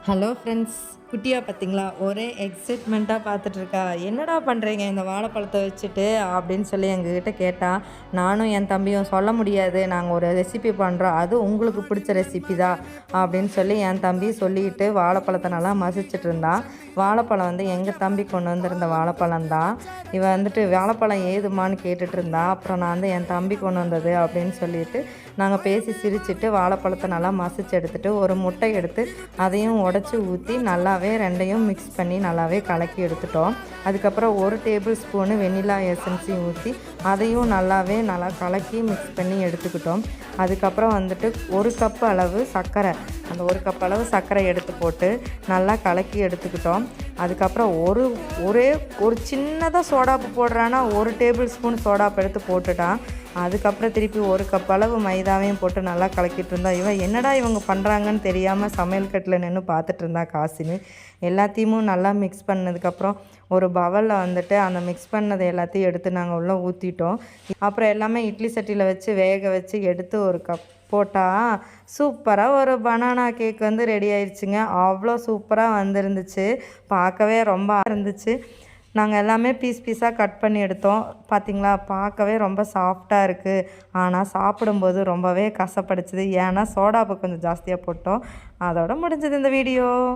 Hello friends, குட்டியா பார்த்தீங்களா? ஒரே எக்ஸைட்மெண்ட்டாக பார்த்துட்ருக்கா. என்னடா பண்ணுறீங்க இந்த வாழைப்பழத்தை வச்சுட்டு அப்படின்னு சொல்லி எங்ககிட்ட கேட்டா. நானும் என் தம்பியும் சொல்ல முடியாது, நாங்கள் ஒரு ரெசிபி பண்ணுறோம், அது உங்களுக்கு பிடிச்ச ரெசிபி தான் அப்படின்னு சொல்லி என் தம்பி சொல்லிட்டு வாழைப்பழத்தை நல்லா மசிச்சுட்டு இருந்தான். வாழைப்பழம் வந்து எங்கள் தம்பி கொண்டு வந்திருந்த வாழைப்பழம் தான். இவன் வந்துட்டு வாழைப்பழம் ஏதுமான்னு கேட்டுட்டு இருந்தா. அப்புறம் நான் வந்து என் தம்பி கொண்டு வந்தது அப்படின்னு சொல்லிட்டு நாங்கள் பேசி சிரிச்சுட்டு வாழைப்பழத்தை நல்லா மசிச்சு எடுத்துகிட்டு ஒரு முட்டை எடுத்து அதையும் உடச்சி ஊற்றி நல்லாவே ரெண்டையும் மிக்ஸ் பண்ணி நல்லாவே கலக்கி எடுத்துட்டோம். அதுக்கப்புறம் ஒரு டேபிள் ஸ்பூனு வெண்ணிலா எசன்ஸையும் ஊற்றி அதையும் நல்லாவே நல்லா கலக்கி மிக்ஸ் பண்ணி எடுத்துக்கிட்டோம். அதுக்கப்புறம் வந்துட்டு ஒரு கப் அளவு சர்க்கரை, அந்த ஒரு கப் அளவு சர்க்கரை எடுத்து போட்டு நல்லா கலக்கி எடுத்துக்கிட்டோம். அதுக்கப்புறம் ஒரே ஒரு சின்னதாக சோடாப்பு போடுறான்னா ஒரு டேபிள் ஸ்பூன் சோடாப்பு எடுத்து போட்டுட்டான். அதுக்கப்புறம் திருப்பி ஒரு கப் அளவு மைதாவையும் போட்டு நல்லா கலக்கிட்டு இருந்தா. என்னடா இவங்க பண்ணுறாங்கன்னு தெரியாமல் சமையல் கட்டில் நின்று பார்த்துட்டு இருந்தா காசினு. எல்லாத்தையும் நல்லா மிக்ஸ் பண்ணதுக்கப்புறம் ஒரு பவலில் வந்துட்டு அந்த மிக்ஸ் பண்ணதை எல்லாத்தையும் எடுத்து நாங்கள் உள்ளே ஊற்றிட்டோம். அப்புறம் எல்லாமே இட்லி சட்டியில் வச்சு வேக வச்சு எடுத்து ஒரு கப் போட்டால் சூப்பராக ஒரு பனானா கேக் வந்து ரெடி ஆயிடுச்சுங்க. அவ்வளோ சூப்பராக வந்துருந்துச்சு, பார்க்கவே ரொம்ப இருந்துச்சு. நாங்கள் எல்லாமே பீஸாக கட் பண்ணி எடுத்தோம். பார்த்திங்களா, பார்க்கவே ரொம்ப சாஃப்டாக இருக்குது. ஆனால் சாப்பிடும்போது ரொம்பவே கசப்படிச்சுது. ஏன்னா சோடாப்பு கொஞ்சம் ஜாஸ்தியாக போட்டோம். அதோட முடிஞ்சது இந்த வீடியோ.